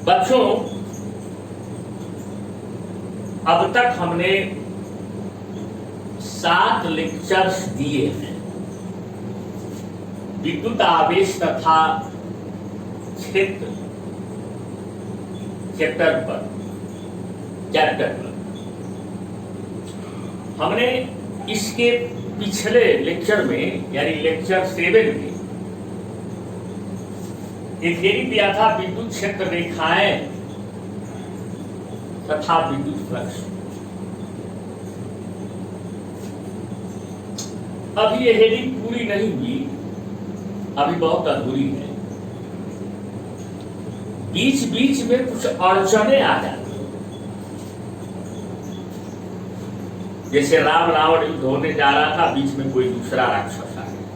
बच्चों, अब तक हमने 7 लेक्चर्स दिए हैं विद्युत आवेश तथा क्षेत्र चैप्टर पर। हमने इसके पिछले लेक्चर में यानी लेक्चर 7 में एक थ्योरी दिया था विद्युत क्षेत्र रेखाएं तथा विद्युत फ्लक्स। अभी यह हेडिंग पूरी नहीं हुई, अभी बहुत अधूरी है। बीच बीच में कुछ अड़चने आ जाती, जैसे राम रावण युद्ध होने जा रहा था, बीच में कोई दूसरा राक्षस आ गया।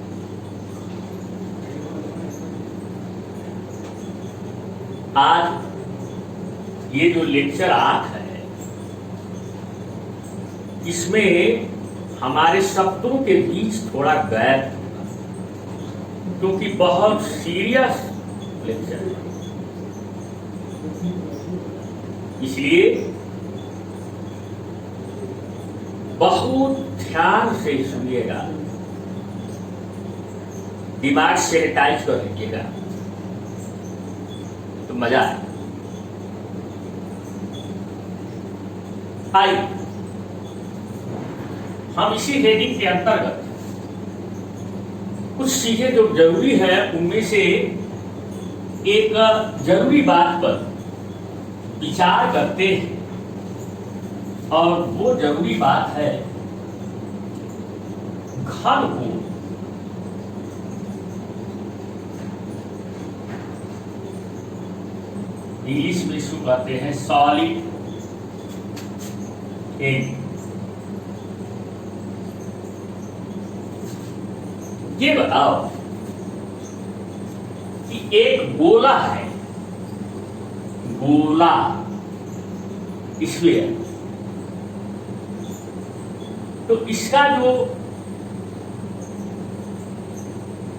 आज ये जो लेक्चर 8 है, इसमें हमारे शब्दों के बीच थोड़ा गैप होगा, क्योंकि बहुत सीरियस लेक्चर है। इसलिए बहुत ध्यान से सुनिएगा, दिमाग सैनिटाइज कर लीजिएगा तो मजा आए। हम इसी हेडिंग के अंतर्गत कुछ चीजें जो जरूरी है, उनमें से एक जरूरी बात पर विचार करते हैं, और वो जरूरी बात है घन कोण। इंग्लिश में इसको कहते हैं सॉलिड एंगल। ये बताओ कि एक गोला है, गोला स्फीयर, तो इसका जो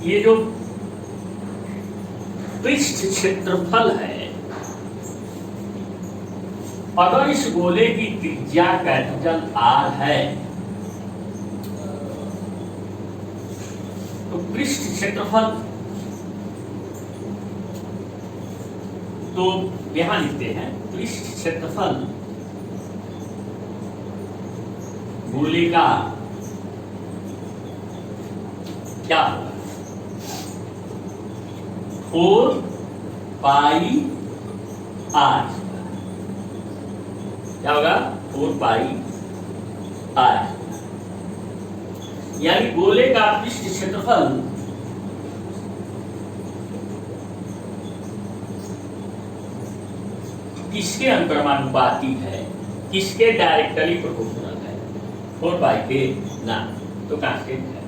ये जो पृष्ठ क्षेत्रफल है, अगर इस गोले की त्रिज्या कैपिटल R है, तो पृष्ठ क्षेत्रफल, तो यहां लिखते हैं पृष्ठ क्षेत्रफल गोले का क्या होगा? 4 पाई r। क्या होगा? 4 पाई r। यानी गोले का पृष्ठ क्षेत्रफल किसके अनुक्रमानुपाती है, किसके डायरेक्टली प्रोपोर्शनल है? 4 पाई के ना, तो कांस्टेंट है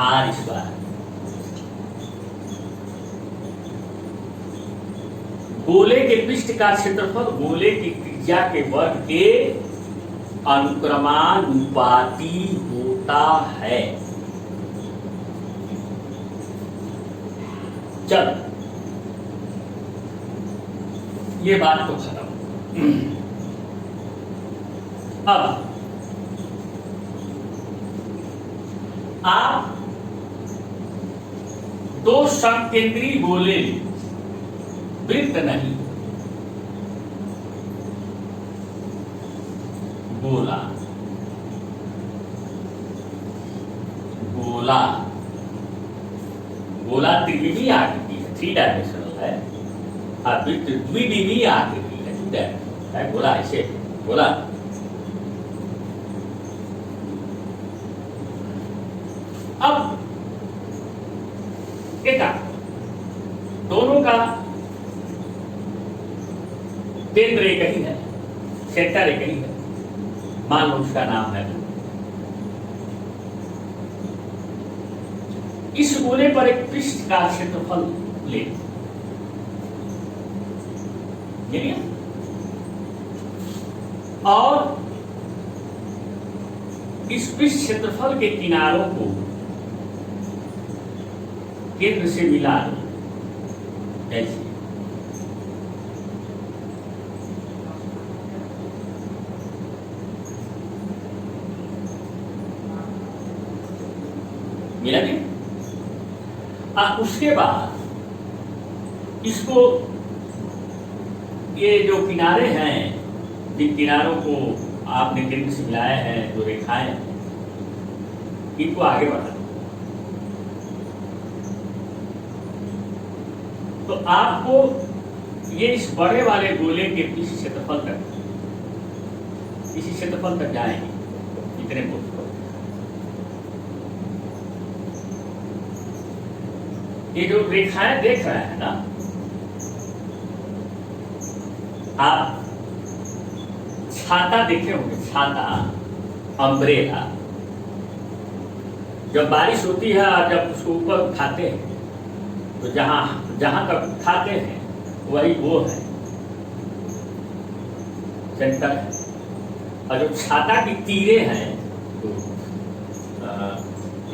r स्क्वायर। गोले के पृष्ठ का क्षेत्रफल गोले की त्रिज्या के वर्ग के अनुक्रमानुपाती होता है। चल, ये बात तो खत्म। अब आप 2 समकेंद्रीय गोले, वृत्त नहीं, गोला, गोला, गोला त्रिविमीय आकृति है, 3 डायमेंशनल है, और वृत्त द्विविमीय आकृति है, 2 डायमेंशनल है। गोला ऐसे, गोला अब एक दोनों का केंद्र एक ही है, सेंटर एक ही है, मान लो उसका नाम है। इस गोले पर एक पृष्ठ का क्षेत्रफल ले, और इस पृष्ठ क्षेत्रफल के किनारों को केंद्र से मिला दो। ऐसे मिला जी। उसके बाद इसको ये जो किनारे हैं, जिन किनारों को आपने केंद्र से मिलाया है, जो रेखाएं हैं, इनको आगे बढ़ा तो आपको ये इस बड़े वाले गोले के किसी क्षेत्रफल तक, इसी क्षेत्रफल तक जाएंगे, इतने को ये जो रेखाएं देख रहे हैं ना आप, छाता देखे होंगे, छाता, अम्ब्रेला। जब बारिश होती है और जब उसको ऊपर उठाते हैं तो जहां जहां तक उठाते हैं वही वो है, सेंटर है। और जो छाता की तीरें हैं तो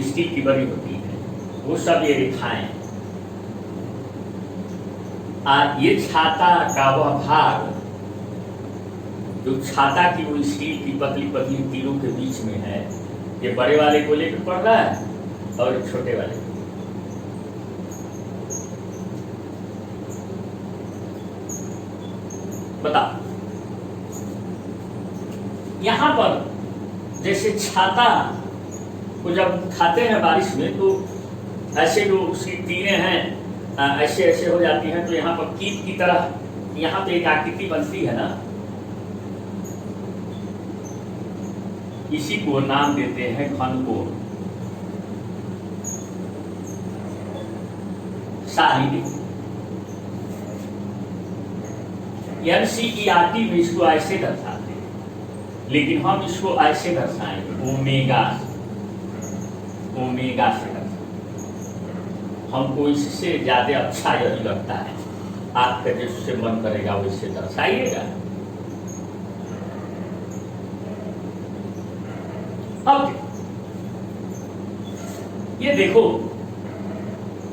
स्टील की बनी होती है, वो सब ये रेखाएं। ये छाता का वह भाग जो छाता की वो स्टील की पतली पतली तीरों के बीच में है, ये बड़े वाले को लेकर पड़ रहा है और छोटे वाले को। बताओ, यहां पर जैसे छाता को जब खाते हैं बारिश में तो ऐसे जो उसकी तीरें हैं ऐसे ऐसे हो जाती हैं, तो यहाँ पर कीट की तरह यहाँ पे एक आकृति बनती है ना, इसी को नाम देते हैं घनकोण। शारीरिक NCERT में इसको ऐसे दर्शाते हैं, लेकिन हम इसको ऐसे दर्शाएंगे, ओमेगा, ओमेगा से दर्शाएंगे। हमको इससे ज्यादा अच्छा यही लगता है, आपका जिससे मन करेगा वैसे दर्शाइएगा। अब ये देखो,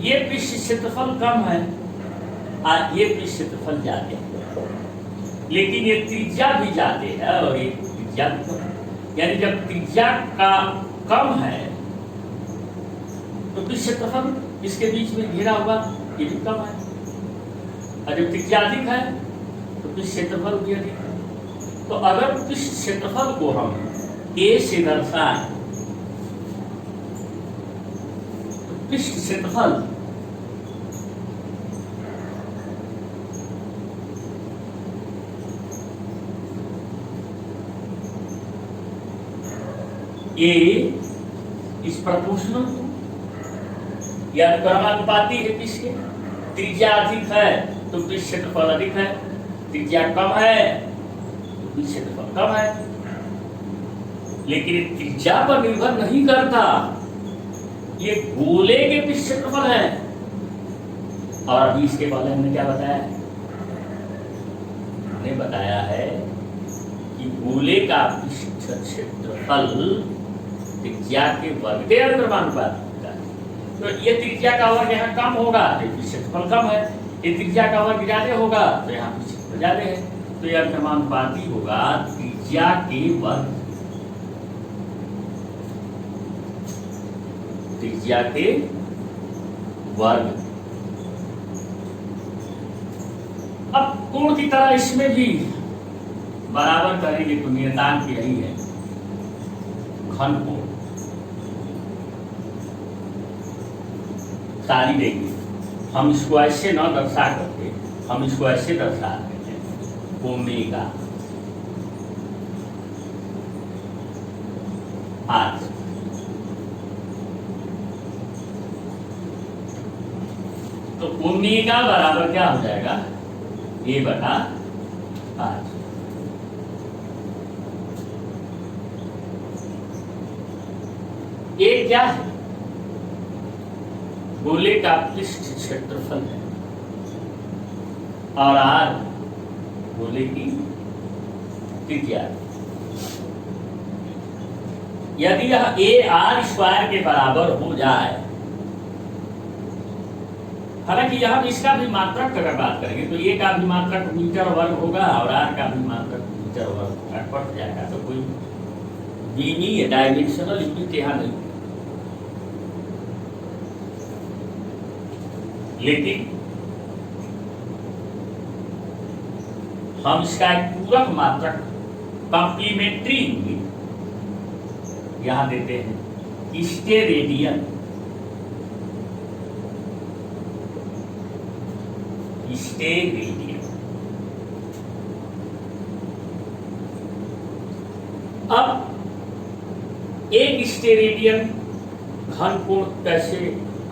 ये पृष्ठ क्षेत्रफल कम है और ये पृष्ठ क्षेत्रफल ज्यादा है, लेकिन ये त्रिज्या भी ज्यादा है और ये त्रिज्या भी कम है। यानी जब त्रिज्या का कम है तो पृष्ठ क्षेत्रफल इसके बीच में घिरा हुआ ये भी कम है, और जब त्रिज्या अधिक है तो पृष्ठ क्षेत्रफल भी अधिक है। तो अगर पृष्ठ क्षेत्रफल को हम A से दर्शाएं तो पृष्ठ क्षेत्रफल A इस प्रोपोर्शनल या क्रमानुपाती है, किसके त्रिज्या अधिक है तो पृष्ठ क्षेत्रफल अधिक है, त्रिज्या कम है तो पृष्ठ क्षेत्रफल कम है। लेकिन त्रिज्या पर निर्भर नहीं करता, ये गोले के पृष्ठ क्षेत्रफल है। और अभी इसके पहले हमने क्या बताया है? हमने बताया है कि गोले का पृष्ठ क्षेत्रफल त्रिज्या के वर्ग के अनुपात होता है। तो ये त्रिज्या का वर्ग यहाँ कम होगा तो पृष्ठ क्षेत्रफल कम है, ये त्रिज्या का वर्ग ज्यादा होगा तो यहाँ पृष्ठ क्षेत्रफल ज्यादा है। तो यह अनुपाती होगा त्रिज्या के वर्ग, त्रिज्या के वर्ग। अब कोण की तरह इसमें भी बराबर करेंगे तो नियतांक यही है, घनकोण सारी देंगे। हम इसको ऐसे न दर्शा करके हम इसको ऐसे दर्शा देते हैं, ओमेगा आर। तो ओमेगा बराबर क्या हो जाएगा? A बटा आर। A क्या है? गोले का पृष्ठ क्षेत्रफल है और आर गोले की त्रिज्या। यदि यह A R स्क्वायर के बराबर हो जाए हालांकि यहाँ भी इसका भी मात्रक का अगर बात करेंगे तो ए का भी मात्रक मीटर वर्ग होगा और आर का भी मात्रक मीटर वर्ग होगा, पड़ जाएगा। तो कोई बीनी डायमेंशनल यूनिट यहाँ नहीं, लेकिन हम इसका एक पूरक मात्रक कॉम्प्लीमेंट्री यूनिट यहां देते हैं, स्टेरेडियन। स्टेरेडियन। अब एक स्टेरेडियन घन कोण कैसे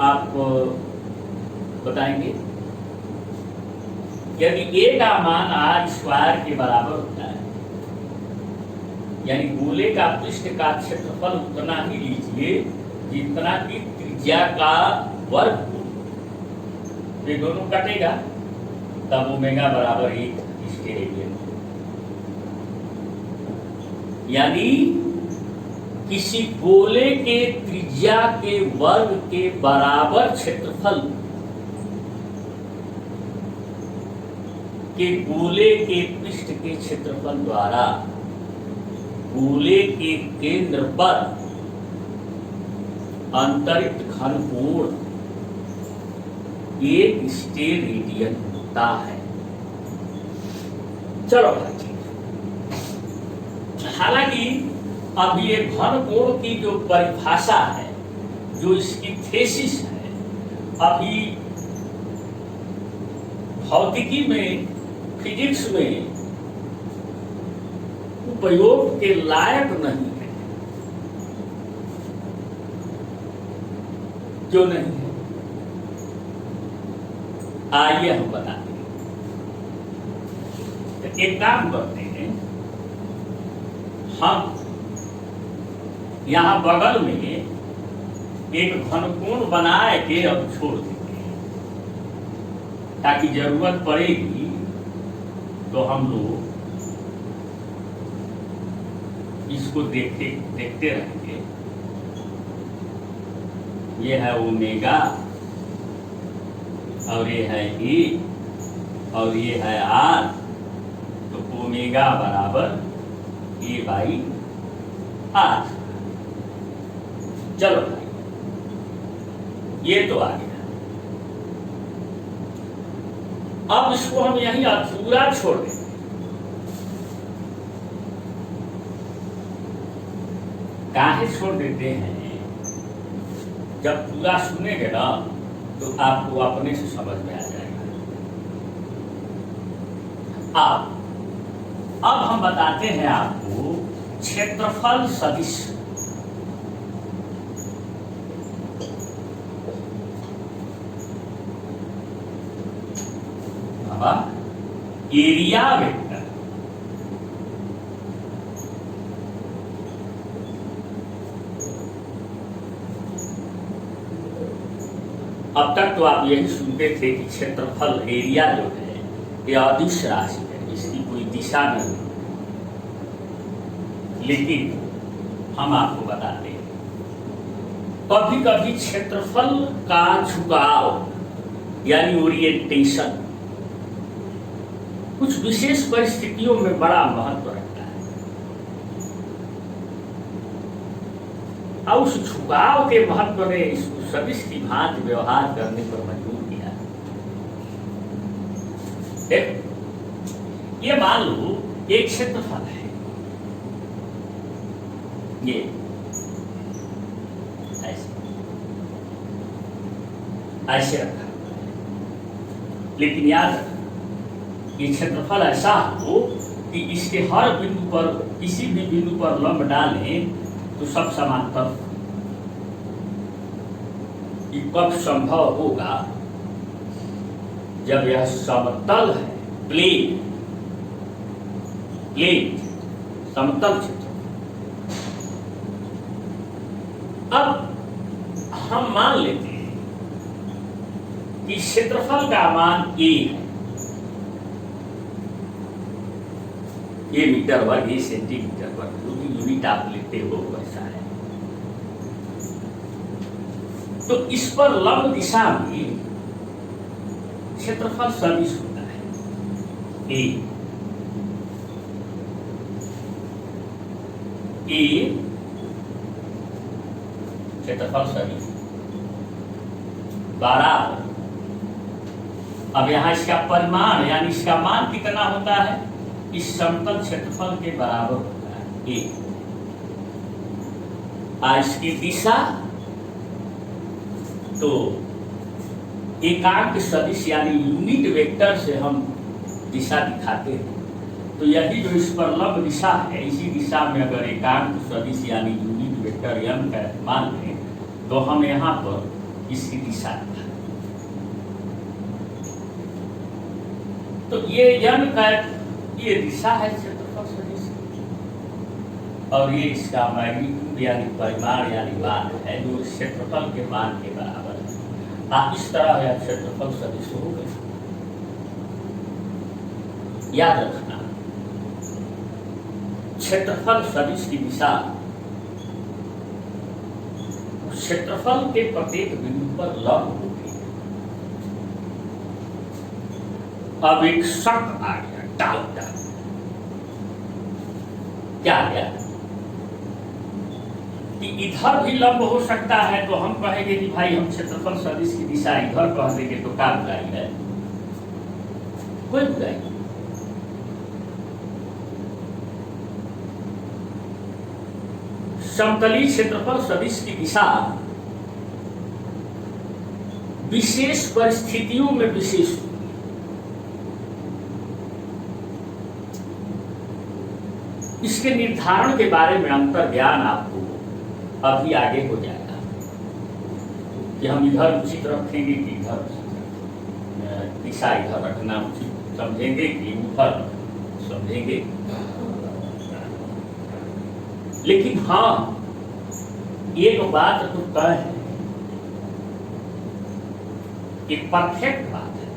आप बताएंगे? यदि ए का मान आर स्क्वायर के बराबर होता है, यानी गोले का पृष्ठ का क्षेत्रफल उतना ही लीजिए जितना कि त्रिज्या का वर्ग, ये दोनों कटेगा तब ओमेगा बराबर 1 स्टेरेडियन। यानी किसी गोले के त्रिज्या के वर्ग के बराबर क्षेत्रफल के गोले के पृष्ठ के क्षेत्रफल द्वारा गोले के केंद्र पर अंतरित घन कोण एक स्टेरेडियन होता है। चलो भाई, हालांकि अब ये घन कोण की जो परिभाषा है, जो इसकी थेसिस है, अभी भौतिकी में, फिजिक्स में उपयोग के लायक नहीं है। क्यों नहीं है? आइए हम बताते हैं। तो एक काम करते हैं, हम यहां बगल में एक घनकोण बनाए के अब छोड़ देते हैं, ताकि जरूरत पड़ेगी तो हम लोग इसको देखते रहेंगे। ये है ओमेगा और ये है ई और ये है आर, तो ओमेगा बराबर ए बाई आर। चलो भाई, ये तो आ गया। अब इसको हम यहीं अधूरा छोड़ देंगे। काहे छोड़ देते हैं? जब पूरा सुनेंगे ना तो आपको अपने से समझ में आ जाएगा। अब हम बताते हैं आपको क्षेत्रफल सदिश। Area vector. अब तक तो आप यही सुनते थे कि क्षेत्रफल, एरिया जो है ये अदिश राशि है, इसकी कोई दिशा नहीं। लेकिन हम आपको बताते हैं, कभी कभी क्षेत्रफल का झुकाव यानी ओरिएंटेशन कुछ विशेष परिस्थितियों में बड़ा महत्व रखता है, और उस झुकाव के महत्व ने इसको सदिश की भांति व्यवहार करने पर मजबूर किया। ये मान लो एक क्षेत्रफल है, ये ऐसे रखा हुआ है, लेकिन याद रखना ये क्षेत्रफल ऐसा हो कि इसके हर बिंदु पर, किसी भी बिंदु पर लंब डालें तो सब समांतर। ये कब संभव होगा? जब यह समतल है, प्लेन समतल क्षेत्र। अब हम मान लेते हैं कि क्षेत्रफल का मान a है, ये मीटर वर्ग, ये सेंटीमीटर वर्ग, जो भी यूनिट आप लेते हो वैसा है। तो इस पर लंब दिशा में क्षेत्रफल सदिश होता है। ए क्षेत्रफल सदिश बराबर, अब यहाँ इसका परिमाण यानी इसका मान कितना होता है, इस समतल क्षेत्रफल के बराबर होता है ए। इसकी दिशा तो एकांक सदिश यानी यूनिट वेक्टर से हम दिशा दिखाते हैं। तो यही जो इस पर लंब दिशा है, इसी दिशा में अगर एकांक सदिश यानी यूनिट वेक्टर m का मान लें तो हम यहाँ पर इसकी दिशा दिखाते। तो ये m का ये दिशा है क्षेत्रफल सदिश, और ये इसका मैग्नीट्यूड यानी परिमाण यानी मान है जो क्षेत्रफल के मान के बराबर है। इस तरह यह क्षेत्रफल सदिश हो गए। याद रखना, क्षेत्रफल सदिश की दिशा क्षेत्रफल के प्रत्येक बिंदु पर लंब होगी। अब एक शक आ गया, डाउट आ गया। क्या आ गया कि इधर भी लंब हो सकता है, तो हम कहेंगे कि भाई हम क्षेत्रफल सदिश की दिशा इधर कह देंगे तो क्या बुराई है, कोई बुराई नहीं। समतलीय क्षेत्रफल सदिश की दिशा विशेष परिस्थितियों में विशेष होती है। इसके निर्धारण के बारे में अंतर ज्ञान आपको अभी आगे हो जाएगा कि हम इधर उचित रखेंगे कि इधर दिशा इधर रखना उचित समझेंगे कि ऊपर समझेंगे। लेकिन हाँ, एक बात तो तय है, एक परफेक्ट बात है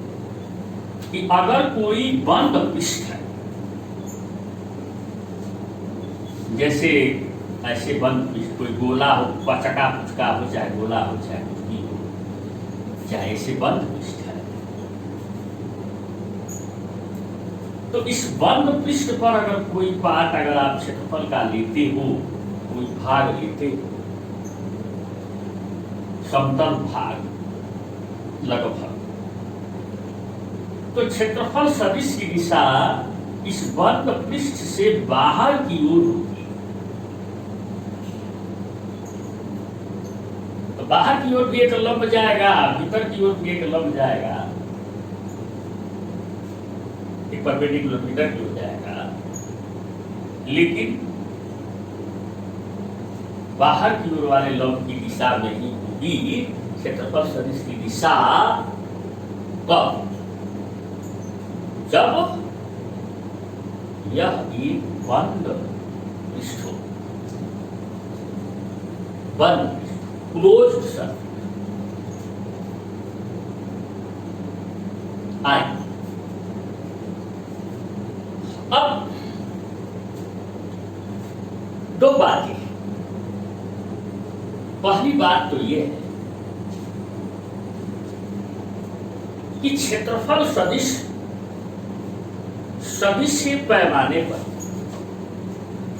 कि अगर कोई बंद पृष्ठ है, जैसे ऐसे बंद पृष्ठ कोई गोला हो, पचका पुचका हो, चाहे गोला हो चाहे कुछ भी हो, चाहे ऐसे बंद पृष्ठ है, तो इस बंद पृष्ठ पर अगर कोई पार्ट अगर आप क्षेत्रफल का लेते हो, कोई भाग लेते हो, समतल भाग लगभग, तो क्षेत्रफल सदिश की दिशा इस बंद पृष्ठ से बाहर की ओर होगी। तो बाहर की ओर भी एक लंब जाएगा, भीतर की ओर भी एक लंब जाएगा, एक परपेंडिकुलर भीतर की ओर जाएगा, लेकिन बाहर की ओर वाले लंब की दिशा में ही होगी क्षेत्रफल सदिश की दिशा। कब? जब यह एक बंद पृष्ठ हो, बंद पृष्ठ, क्लोज्ड सर्फेस। आए अब दो बातें हैं। पहली बात तो यह है कि क्षेत्रफल सदिश सदिश के पैमाने पर,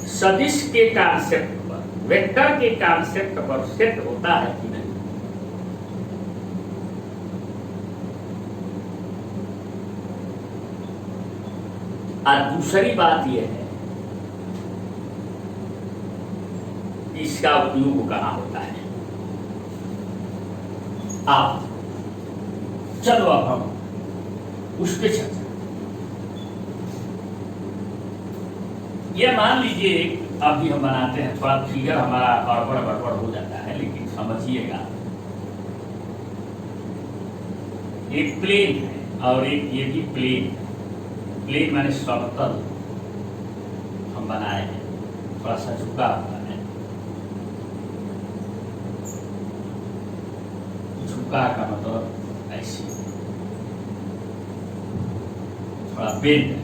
सदिश के कॉन्सेप्ट पर, वेक्टर के कॉन्सेप्ट पर सेट होता है कि नहीं। और दूसरी बात यह है कि इसका उपयोग कहाँ होता है। आप चलो अब हम उस पे चर्चा। यह मान लीजिए अभी हम बनाते हैं, थोड़ा फिगर हमारा गड़बड़ हो जाता है, लेकिन समझिएगा। एक प्लेन है और एक ये भी प्लेन है। प्लेन माने समतल हम बनाए हैं, थोड़ा सा झुका हुआ है। झुका का मतलब ऐसे थोड़ा बेंड है।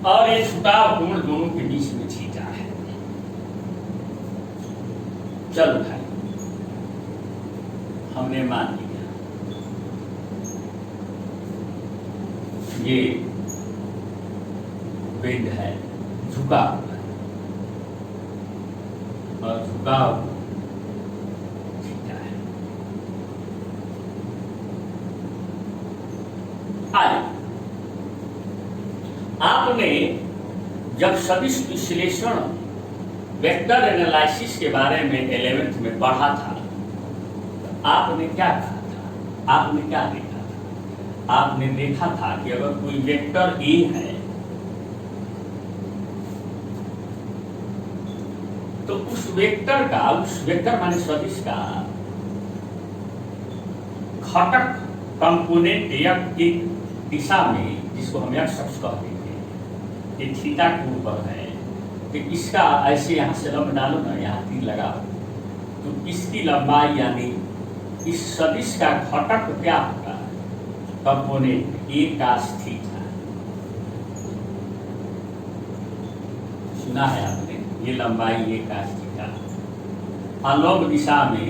और ये झुकाव कोण दोनों के बीच में थीटा है। चल भाई, हमने मान लिया ये पिंड है, झुका हुआ है और झुकाव थीटा है। आए आपने जब सदिश विश्लेषण वेक्टर एनालिसिस के बारे में 11th में पढ़ा था, तो आपने क्या कहा था? आपने क्या देखा था? आपने देखा था कि अगर कोई वेक्टर ए है तो उस वेक्टर माने सदिश का घटक कंपोनेंट या एक दिशा में, जिसको हम एक्स अक्ष कहते हैं, ये थीटा के ऊपर है, तो इसका ऐसे यहाँ से लंब डालो ना, यहाँ तीर लगाओ, तो इसकी लंबाई यानी इस सदिश का घटक क्या होगा? Component A cos theta. सुना है आपने? ये लंबाई ए कास थीटा, अलग दिशा में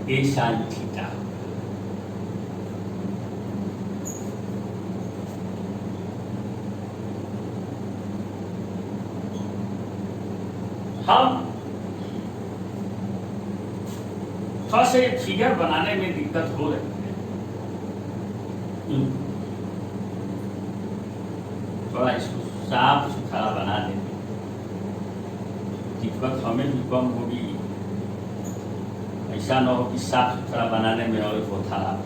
ए साइन थीटा। हम थोड़ा से फिगर बनाने में दिक्कत हो रही है, थोड़ा इसको साफ सुथरा बना देते, दिक्कत हमें भी कम होगी, ऐसा न हो कि साफ सुथरा बनाने में और होता है।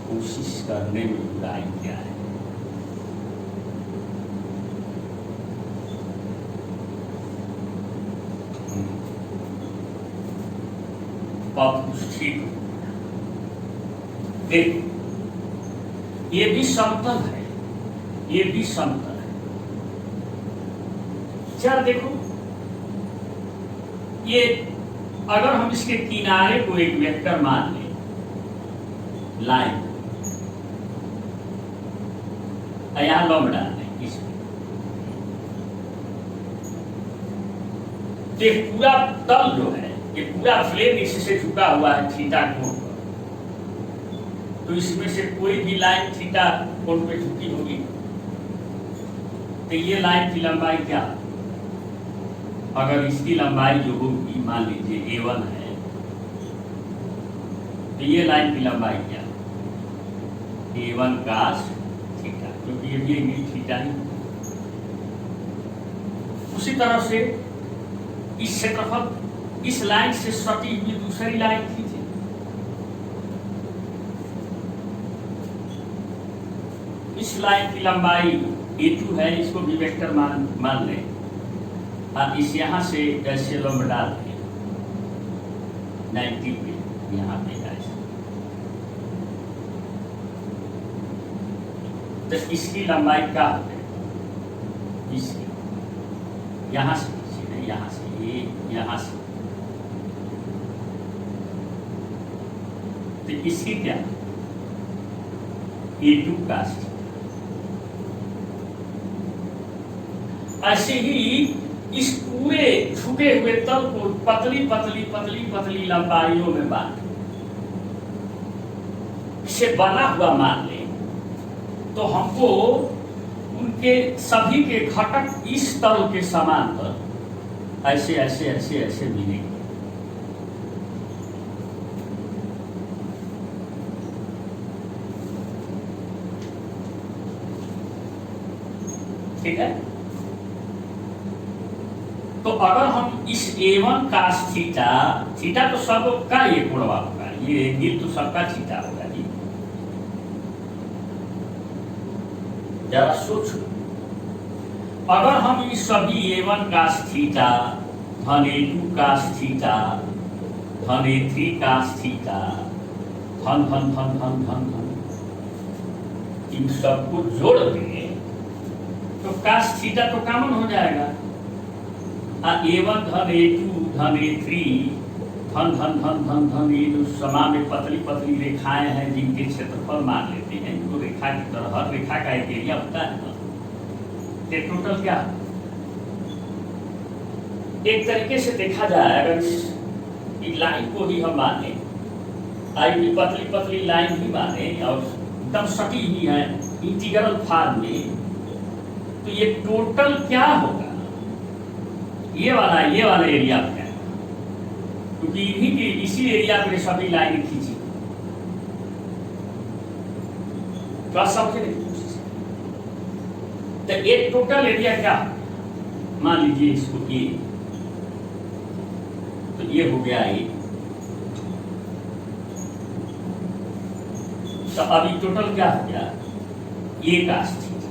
कोशिश करने में बुराई क्या है? अब कुछ ठीक देखो, ये भी समतल है, ये भी समतल है। चल देखो, ये अगर हम इसके किनारे को एक वेक्टर मान लें, लाइन, यहां लंब डाल दें इसमें, तो पूरा तल जो है, ये पूरा प्लेन इससे झुका हुआ है थीटा कोण पर, तो इसमें से कोई भी लाइन थीटा कोण पे झुकी होगी, तो ये लाइन की लंबाई क्या? अगर इसकी लंबाई जो होगी, मान लीजिए A1 है, तो ये लाइन की लंबाई क्या? A1 कास थीटा, क्योंकि ये भी थीटा ही। उसी तरह से इस क्षेत्रफल, इस लाइन से सटी हुई दूसरी लाइन खींचे, इस लाइन की लंबाई A2 है, इसको भी वेक्टर मान लें, और इस यहाँ से ऐसे लंब डाल दें 90 पे, यहाँ पे ऐसे, तो इसकी लंबाई क्या है? इसकी यहाँ से खींचे, यहाँ से, ये यहाँ से, तो इसकी क्या? A2 कास। ऐसे ही इस पूरे झुके हुए तल को पतली पतली पतली पतली लंबाइयों में बांट, इसे बना हुआ मान लें, तो हमको उनके सभी के घटक इस तल के समांतर ऐसे ऐसे ऐसे ऐसे मिलेंगे। ठीक है? तो अगर हम इस A1 कास थीटा, थीटा तो सबका ये कोणवा होगा, ये एंगल तो सबका थीटा होगा जी, जरा सोचो, अगर हम इस सभी A1 कास थीटा धन A2 कास थीटा धन A3 कास थीटा धन धन धन धन धन धन इन सबको जोड़ दें तो कास थीटा तो कॉमन हो जाएगा, A1 धन A2 धन A3 धन धन धन धन धन, ये जो समा में पतली पतली रेखाएं हैं जिनके क्षेत्रफल मान लेते हैं, इनको रेखा की तरह, हर रेखा का एक एरिया होता है ना, ये टोटल क्या, एक तरीके से देखा जाए अगर इस लाइन को ही हम माने, आई भी पतली पतली लाइन ही माने और एकदम सटी ही है इंटीग्रल फॉर्म में, तो ये टोटल क्या होगा, ये वाला एरिया क्या है, क्योंकि इन्हीं की इसी एरिया में सभी लाइन खींची। तो समझे नहीं तो एक टोटल एरिया क्या, मान लीजिए इसको ए, तो ये हो गया ए, तो अभी टोटल क्या हो गया, ए का थीटा।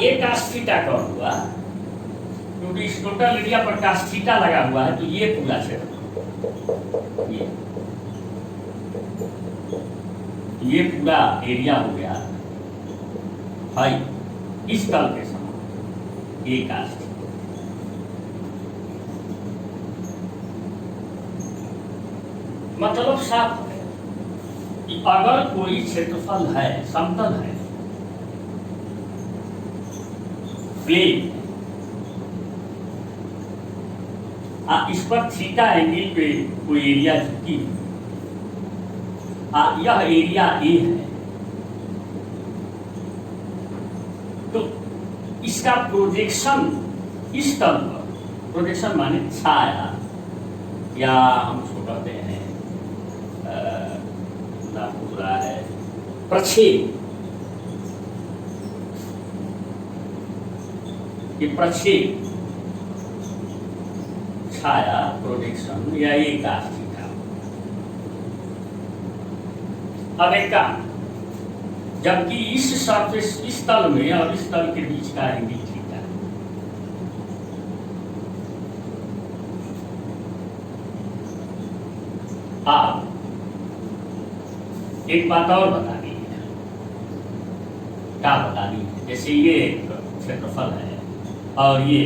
ए का थीटा कौन हुआ, क्योंकि इस टोटल एरिया पर का थीटा लगा हुआ है, तो ये पूरा क्षेत्र, ये पूरा एरिया हो गया भाई इस तल के समान ए का थीटा। मतलब साफ है कि अगर कोई क्षेत्रफल है, समतल है, प्लेन, इस पर थीटा एंगल पे कोई एरिया झुकी, यह एरिया ए है, तो इसका प्रोजेक्शन इस तल पर, प्रोजेक्शन माने छाया, या हम उसको कहते हैं पूरा है प्रक्षेप, ये प्रक्षेप, छाया, प्रोजेक्शन या एक थीटा। अब एक काम, जबकि इस सरफेस, इस तल में और इस तल के बीच का एंगल थीटा, आप एक बात और बतानी है, क्या बतानी है, जैसे ये क्षेत्रफल है और ये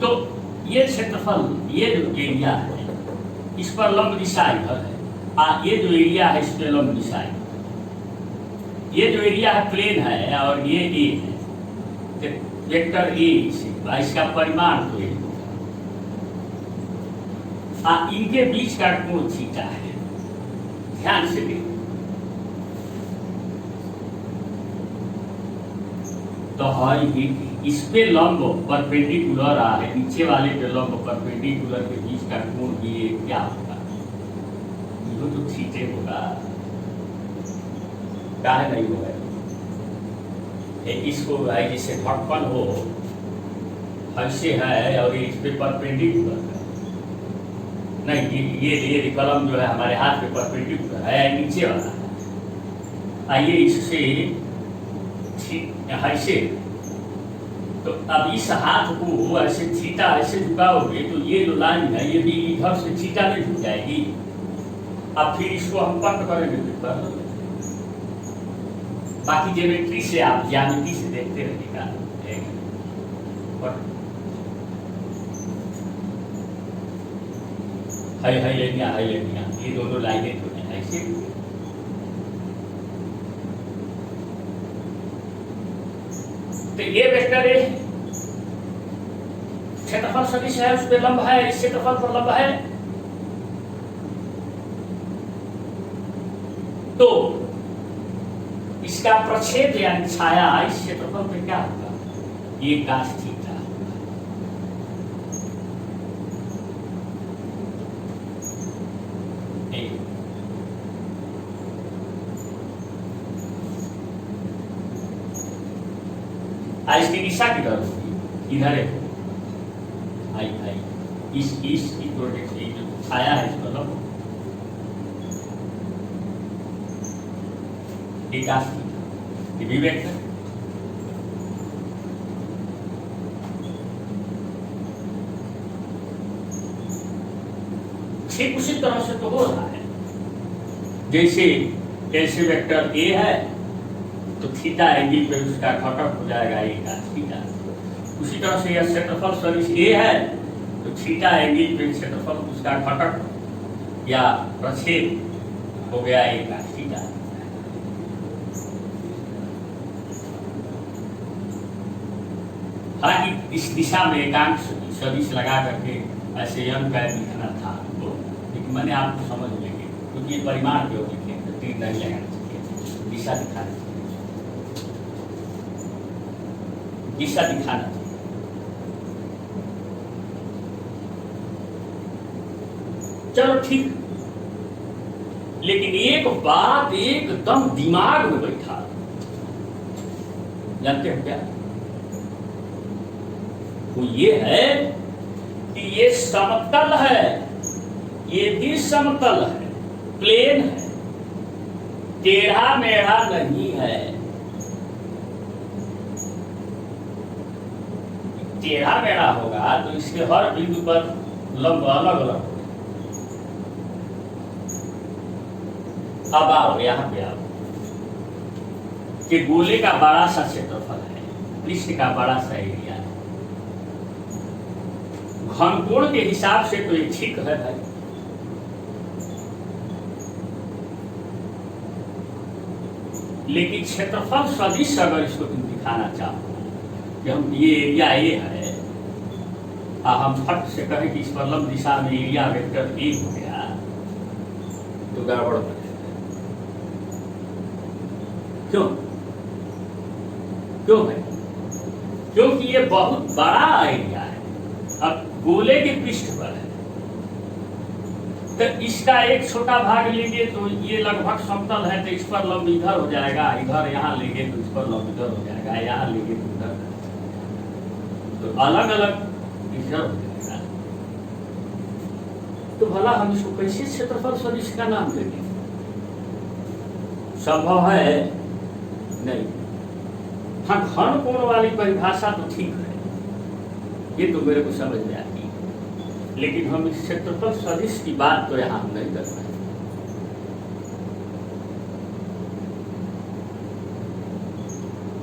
तो ये क्षेत्रफल, ये जो एरिया है इस पर लंब दिशा इधर है, ये जो एरिया है इस पर लंब दिशा है, ये जो एरिया है प्लेन है और ये ए है, तो वेक्टर ए इसका परिमाण तो ए, इनके बीच का कोण थीटा है, ध्यान से देखो। तो है इस पे लंब परपेंडिकुलर आ है, नीचे वाले पे लंब परपेंडिकुलर के बीच का कोण भी क्या होगा, ये तो थीटे होगा, काहे नहीं होगा, इसको जैसे ढक्कन हो ऐसे है और इस पे परपेंडिकुलर है, नहीं ये कलम जो है हमारे हाथ पे परपेंडिकुलर है, नीचे वाला है, आइए इससे ऐसे, तो अब इस हाथ को ऐसे थीटा ऐसे झुकाओगे तो ये जो लाइन है ये भी इधर से थीटा में झुक जाएगी, अब फिर इसको हम पट करेंगे पेपर, बाकी ज्योमेट्री से आप ज्यामिति से देखते रहिएगा, हाई लेनिया ये दोनों लाइनें जो है ऐसे, तो ये वेक्टर ए क्षेत्रफल सदिश है, उस पे लंब है, इस क्षेत्रफल पर लंब है, तो इसका प्रक्षेप यानी छाया इस क्षेत्रफल पे क्या होगा, ये काश थीटा। इसकी दिशा किधर होगी, इधर है, इस की प्रोजेक्ट जो छाया है इसका लंब ये भी वेक्टर, ठीक उसी तरह से तो हो रहा है, जैसे वेक्टर ए है तो थीटा एंगल पे उसका घटक हो जाएगा ए का थीटा। उसी तरह से यह क्षेत्रफल सदिश ए है तो थीटा एंगल पे क्षेत्रफल उसका घटक या प्रक्षेप हो गया ए का थीटा। हालांकि इस दिशा में एकांक सदिश लगा करके ऐसे एम पैर लिखना था तो, लेकिन मैंने आपको समझ लेंगे क्योंकि ये परिमाण के लिखे तो तीर नहीं लगाना चाहिए, दिशा दिखाना चाहिए, दिशा दिखाना चाहिए। चलो ठीक, लेकिन एक बात एकदम दिमाग में बैठा, जानते हैं क्या? वो ये है कि ये समतल है, ये भी समतल है, प्लेन है, टेढ़ा मेढ़ा नहीं है। टेढ़ा मेढ़ा होगा तो इसके हर बिंदु पर लंब अलग अलग होगा। अब आओ यहां पे आओ कि गोले का बड़ा सा क्षेत्रफल है, पृष्ठ का बड़ा सा एरिया है, घनकोण के हिसाब से तो ये ठीक है भाई, लेकिन क्षेत्रफल सदिश अगर इसको तुम दिखाना चाहो कि हम ये एरिया ए है और हम फट से कहें कि इस पर लंब दिशा में एरिया वेक्टर ए हो गया तो गड़बड़ हो जाएगा। क्यों? क्यों है? क्योंकि ये बहुत बड़ा एरिया है, अब गोले के पृष्ठ पर है तो इसका एक छोटा भाग लेंगे तो ये लगभग समतल है तो इस पर लंब इधर हो जाएगा, इधर यहाँ लेंगे तो इस पर लंब इधर हो जाएगा, यहाँ लेंगे तो इधर, तो अलग अलग इधर हो जाएगा। तो भला हम इसको कैसे क्षेत्रफल सदिश का नाम देंगे? संभव है नहीं। हाँ, घन कोण वाली परिभाषा तो ठीक है, ये तो मेरे को समझ में आती है, लेकिन हम इस क्षेत्रफल सदिश की बात तो यहां नहीं कर रहे।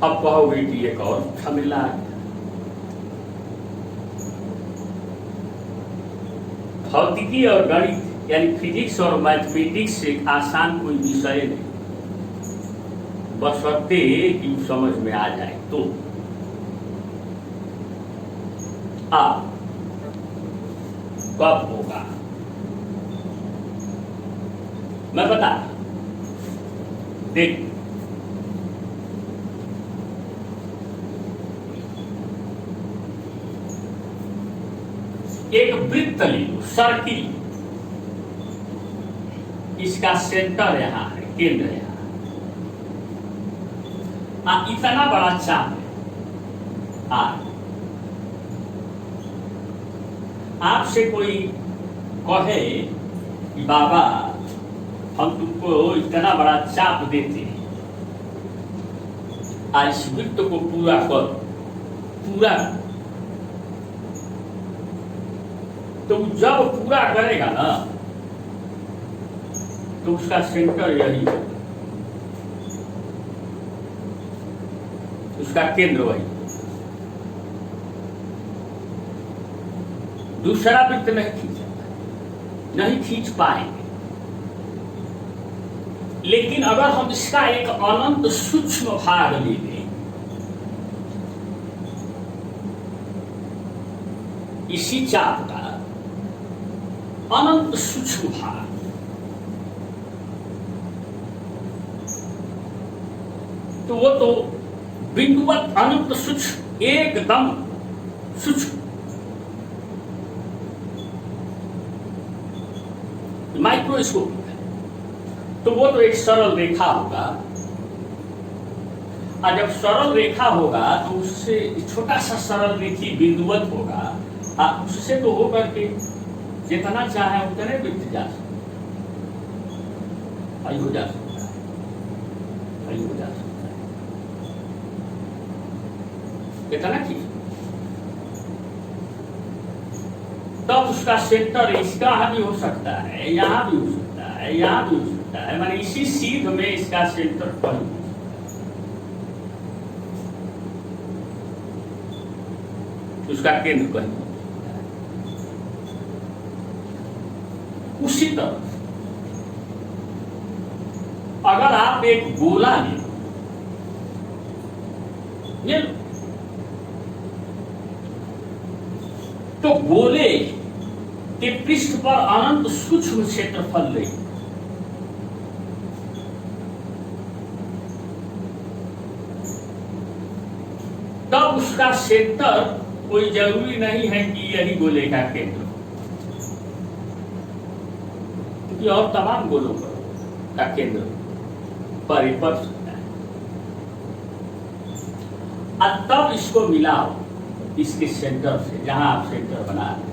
अब कहोगे कि एक और झमेला आ गया, भौतिकी और गणित यानी फिजिक्स और मैथमेटिक्स से आसान कोई विषय नहीं, बशर्ते कि समझ में आ जाए तो। कब होगा मैं बता देख, एक वृत्त ले लो, सर्किल, इसका सेंटर यहां है, केंद्र यहां, इतना बड़ा चाप है आर। आपसे कोई कहे कि बाबा हम तुमको इतना बड़ा चाप देते हैं, आज इस वृत्त को पूरा कर, पूरा, तो जब पूरा करेगा ना तो उसका सेंटर यही है, उसका केंद्र वही। दूसरा वृत्त नहीं खींचेगा, नहीं खींच पाएंगे। लेकिन अगर हम इसका एक अनंत सूक्ष्म भाग ले लें, इसी चाप का अनंत सूक्ष्म भाग, तो वो तो बिंदुवत अनंत सूक्ष्म, एकदम सूक्ष्म माइक्रोस्कोपिक है, तो वो तो एक सरल रेखा होगा, और जब सरल रेखा होगा तो उससे छोटा सा सरल रेखी बिंदुवत होगा, और उससे तो होकर के जितना चाहे उतने वृत्त जा सकते, आई हो जा सकता है, आई हो जा सकता है, कितना चीज। तब उसका सेंटर इसका भी हो सकता है, यहाँ भी हो सकता है, यहाँ भी हो सकता है, माने इसी सीध में इसका सेंटर पर हो सकता है। उसका केंद्र कहीं होता है। उसी तरह अगर आप एक गोला ले लो तो गोले के पृष्ठ पर अनंत सूक्ष्म क्षेत्रफल ले, तब उसका सेंटर कोई जरूरी नहीं है कि यही गोले का केंद्र हो, क्योंकि और तमाम गोलों का केंद्र परिपथ होता है। अब तब इसको मिलाओ इसके सेंटर से, जहां आप सेंटर बना रहे हैं,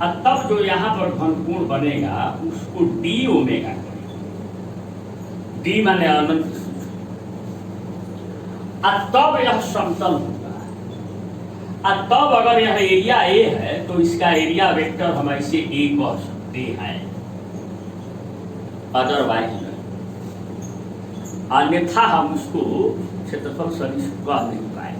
और तब जो यहां पर घनकोण बनेगा उसको डी ओमेगा करें। डी माने अनंत, और तब यह समतल होगा। और तब अगर यह एरिया ए है तो इसका एरिया वेक्टर हम ऐसे ए कह सकते हैं, अदरवाइज नहीं। अन्यथा हम उसको क्षेत्रफल सदिश कह नहीं पाए।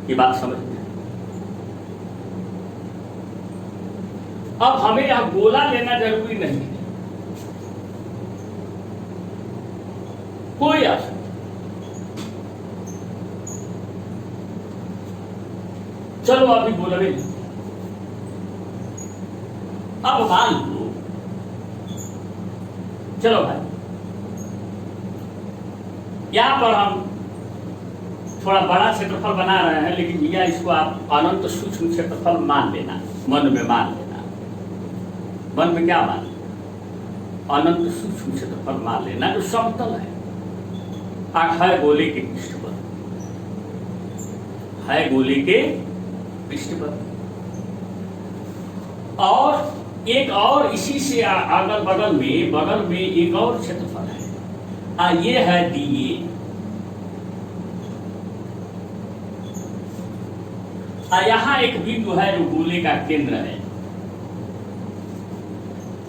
ये बात समझते हैं। अब हमें यह गोला लेना जरूरी नहीं है, कोई आ सकता। चलो अभी गोलवे लेते हैं। अब मान लो, चलो भाई यहां पर हम थोड़ा बड़ा क्षेत्रफल बना रहे हैं, लेकिन भैया इसको आप अनंत सूक्ष्म क्षेत्रफल मान लेना, मन में मान लेना। मन में क्या मान लेना? अनंत सूक्ष्म क्षेत्रफल मान लेना जो समतल है, है गोले के पृष्ठ पर, है गोले के पृष्ठ पर। और एक और इसी से अगल बगल में एक और क्षेत्रफल है, ये है डी ए। यहां एक बिंदु है जो गोले का केंद्र है।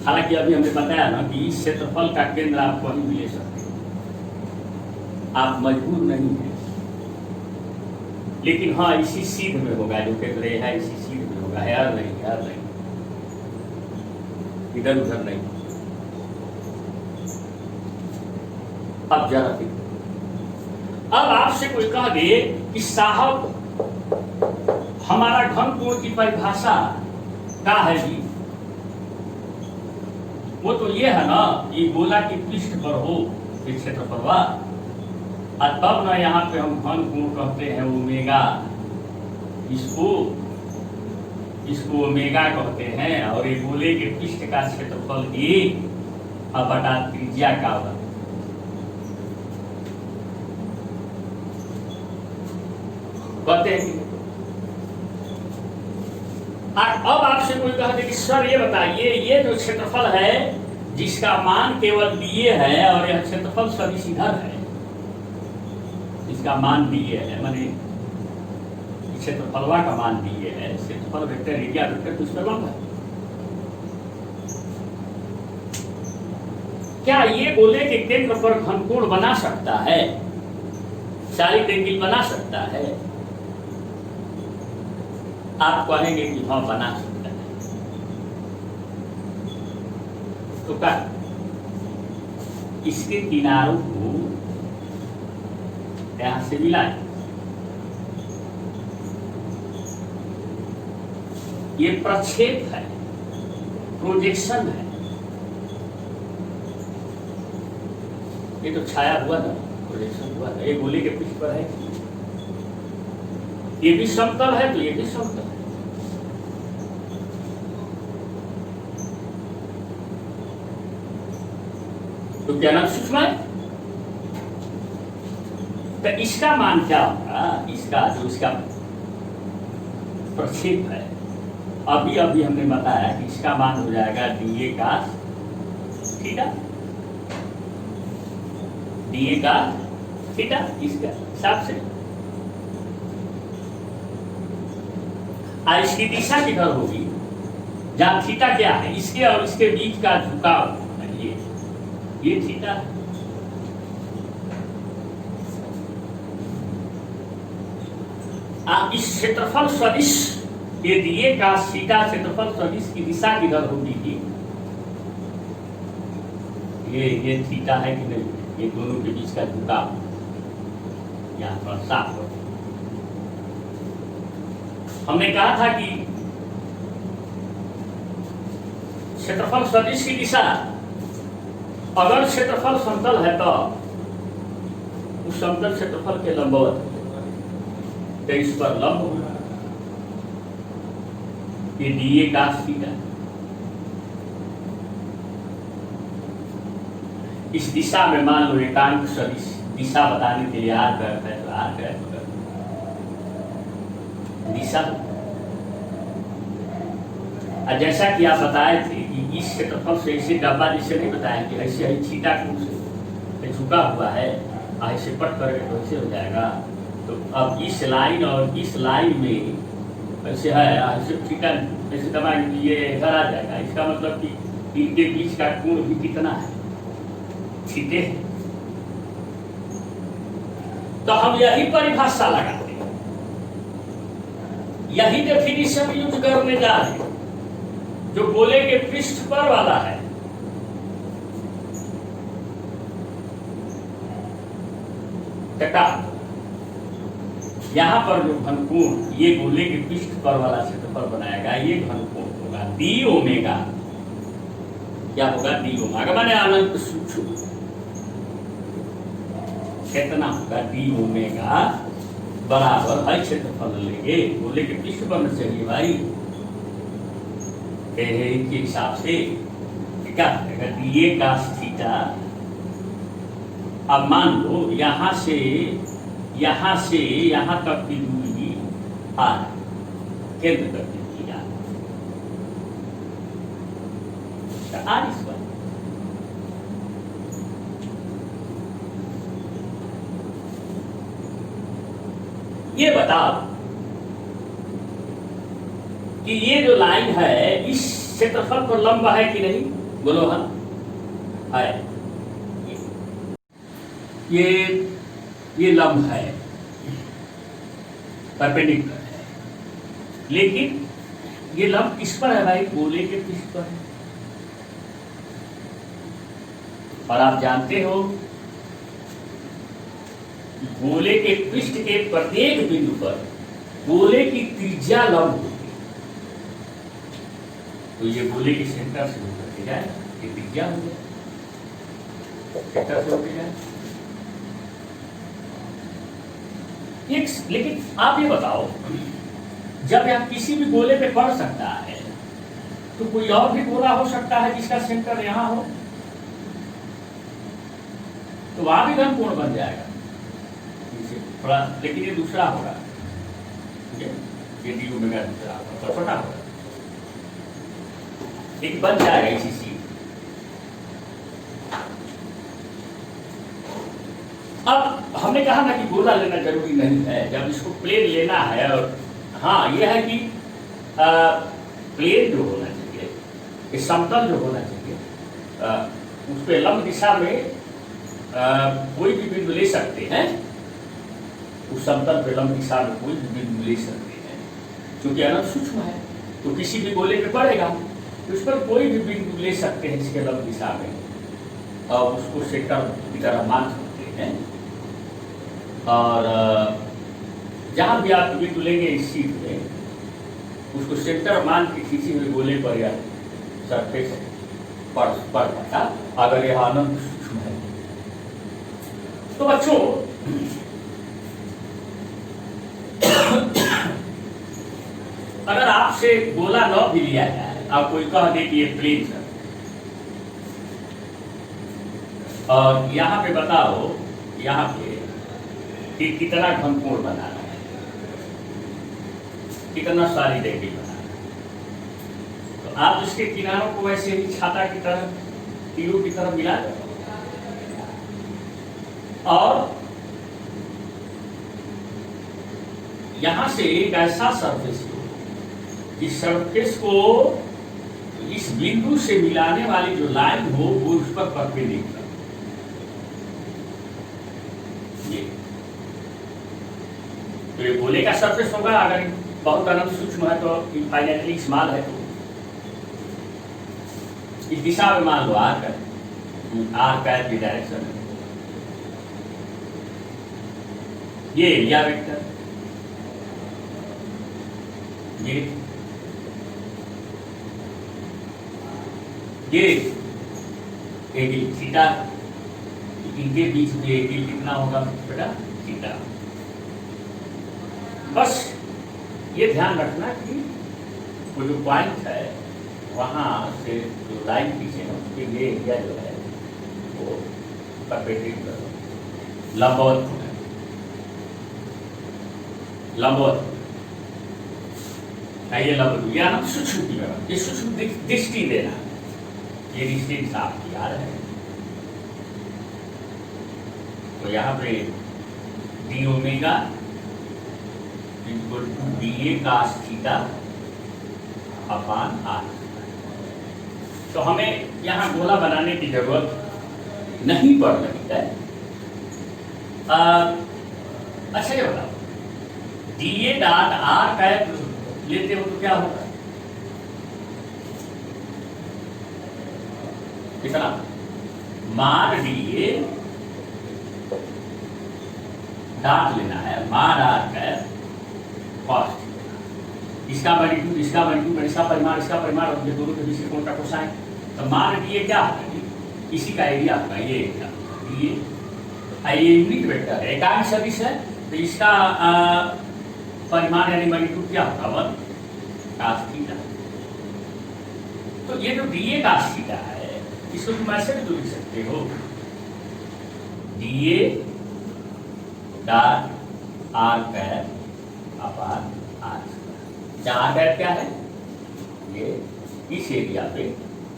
हालांकि अभी हमने बताया ना कि इस क्षेत्रफल का केंद्र आप कहीं भी ले सकते हैं, आप मजबूर नहीं है। लेकिन हाँ, इसी सीध में होगा, जो केंद्र है इसी सीध में होगा, यार नहीं, इधर उधर नहीं। अब जरा अब आपसे कोई कह दे कि साहब हमारा घनकोण की परिभाषा क्या है जी? वो तो ये है ना, ये गोला के पृष्ठ पर हो क्षेत्रफल, और तब ना यहाँ पे हम घनकोण कहते हैं ओमेगा, इसको ओमेगा कहते हैं। और ये गोले के पृष्ठ का क्षेत्रफल ए बटा त्रिज्या का होगा। कहते हैं। अब आपसे कोई कहते कि सर ये बताइए, ये जो क्षेत्रफल है जिसका मान केवल डीए है और यह क्षेत्रफल सदिश इधर है, इसका मान डीए है, माने क्षेत्रफलवा का मान डीए है, क्षेत्रफल वेक्टर एरिया वेक्टर तो इसका लंब है। क्या ये गोले के केंद्र पर घनकोण बना सकता है, साइड एंगल बना सकता है? आप कहेंगे कि हाँ बना सकता है। तो क्या इसके किनारों को यहां से मिलाएं, ये प्रक्षेप है, प्रोजेक्शन है। ये तो छाया हुआ ना, प्रोजेक्शन हुआ ना। ये गोले के पृष्ठ पर है, ये भी समतल है तो ये भी समतल है। तो क्या नाम सूक्ष्म है? तो इसका मान क्या होगा? इसका जो इसका प्रक्षेप है, अभी हमने बताया कि इसका मान हो जाएगा डीए का थीटा, डीए का थीटा इसका हिसाब से। इसकी दिशा किधर होगी? जहां थीटा क्या है, इसके और इसके बीच का झुकाव है ये, ये थीटा है। इस क्षेत्रफल सदिश ये दिए का थीटा क्षेत्रफल सदिश की दिशा किधर होगी? ये थीटा है कि नहीं? ये दोनों के बीच का झुकाव यहाँ पर साफ हो। हमने कहा था कि क्षेत्रफल सदिश की दिशा, अगर क्षेत्रफल समतल है तो उस समतल क्षेत्रफल के लंबवत तो इस पर लंब होगा। ये डीए का थीटा। इस दिशा में मान लो एकांक सदिश दिशा बताने के लिए आर ग्रह है तो आर ग्रह दिशा। जैसा कि आप बताए थे कि इस क्षेत्रफल से ऐसे डब्बा जिसे नहीं बताया कि ऐसे ही थीटा कोण से झुका हुआ है, ऐसे पट करके तो ऐसे हो जाएगा। तो अब इस लाइन और इस लाइन में ऐसे है, ऐसे थीटा ऐसे दबाएंगे ये इधर आ जाएगा। इसका मतलब कि इनके बीच का कोण भी कितना है? थीटे। तो हम यही परिभाषा लगाते हैं, यही डेफिनेशन यूज करने जा रहे हैं जो गोले के पृष्ठ पर वाला है। यहां पर जो घनकोण ये गोले के पृष्ठ पर वाला क्षेत्रफल बनाएगा, ये घनकोण होगा डी ओमेगा। क्या होगा? डी ओमेगा माने अनंत सूक्ष्म। कितना होगा? डी ओमेगा बराबर है क्षेत्रफल लेंगे गोले के पृष्ठ पर में चाहिए भाई के हिसाब से क्या होगा? डी का थीटा। अब मान लो यहां से यहां तक की दूरी आर, केंद्र तक की दूरी आर स्क्वायर। ये बताओ कि ये जो लाइन है इस क्षेत्रफल पर लंब है कि नहीं? बोलो हाँ है। ये लंब है, परपेंडिकुलर है, लेकिन ये लंब किस पर है भाई? गोले के पृष्ठ पर है। और आप जानते हो गोले के पृष्ठ के प्रत्येक बिंदु पर गोले की त्रिज्या लंब होती है। तो ये गोले के सेंटर से होकर के जाए, ये त्रिज्या हो जाए, सेंटर से होकर जाए। लेकिन आप ये बताओ, जब यह किसी भी गोले पे पड़ सकता है तो कोई और भी गोला हो सकता है जिसका सेंटर यहां हो, तो वहां भी घनकोण बन जाएगा थोड़ा, लेकिन ये दूसरा होगा, ये डी ओमेगा दूसरा होगा, छोटा होगा, एक बन जाएगा इसी चीज। अब हमने कहा ना कि गोला लेना जरूरी नहीं है, जब इसको प्लेन लेना है। और हाँ ये है कि प्लेन जो होना चाहिए, ये समतल जो होना चाहिए, उस पे लंब दिशा में कोई भी बिंदु ले सकते हैं। उस समतल पे लंब दिशा में कोई भी बिंदु ले सकते हैं, क्योंकि अनंत सूक्ष्म है तो किसी भी गोले पे पड़ेगा तो उस पर कोई भी बिंदु ले सकते हैं इसके लंब दिशा में और उसको सेंटर की तरह मान सकते हैं। और जहां भी आप बिंदु लेंगे इस शीट में, उसको सेंटर मान के खींचे हुए गोले पर या सरफेस पड़ जाता अगर यह अनंत सूक्ष्म है। तो बच्चों अगर आपसे गोला न भी लिया जाए, आप कोई कह दे कि ये प्लेन है और यहाँ पे बताओ यहाँ पे कि कितना घनकोण बना रहा है, कितना सारी एंगल बना रहा है, तो आप इसके किनारों को वैसे ही छाता की तरह, तीरों की तरह मिला दो और यहां से एक ऐसा सरफेस हो जिस सरफेस को इस बिंदु से मिलाने वाली जो लाइन हो वो उस पर परपेंडिकुलर, ये तो ये गोले का सरफेस होगा, अगर बहुत अनंत सूक्ष्म है तो इनफाइनाइटली स्मॉल है, तो इस दिशा में मान लो आर का की डायरेक्शन है, ये एरिया वेक्टर, ये एंगल थीटा, इनके बीच में एंगल कितना होगा बेटा, थीटा। बस ये ध्यान रखना कि वो जो पॉइंट है वहां से जो लाइन खींचे ना, कि ये एरिया जो है वो परपेंडिकुलर लंबवत है, लंबवत ये लंबवत, या ना सूक्ष्म की व्यवस्था, ये सूक्ष्म दृष्टि देना, ये डिस्टेंस आपकी आ रहा है। तो यहाँ पे D omega equal to D A cos theta upon R. तो हमें यहाँ गोला बनाने की जरूरत नहीं पड़ रही है। अच्छा ये बताओ, D A dot R cap लेते हो तो क्या होगा, कितना मार डी ए डॉट लेना है, मार आर कैप कॉस, इसका मैग्नीट्यूड, इसका मैग्नीट्यूड, इसका परिमाण, इसका परिमाण, और ये दोनों के बीच के कोण का कोसाइन। तो मार डी ए क्या होगा, इसी का एरिया होगा, ये एरिया डी ए, ये यूनिट वेक्टर है, एकांक सदिश है, तो इसका परिमाण यानी मैग्नीट्यूड क्या होगा, 1 cos थीटा। तो ये जो डी ए cos थीटा है, इसको तुम ऐसे भी तो लिख सकते हो, D A dot R cap upon R, जहाँ आर कैप क्या है, ये इस एरिया पे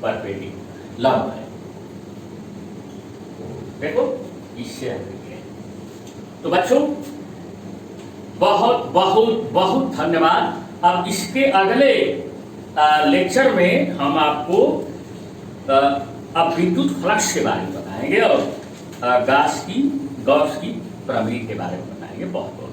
परपेंडिकुलर लंब है, देखो इससे। तो बच्चों बहुत बहुत बहुत धन्यवाद। अब इसके अगले लेक्चर में हम आपको अब विद्युत फ्लक्स के बारे में बताएंगे और गॉस की प्रमेय के बारे में बताएंगे। बहुत बहुत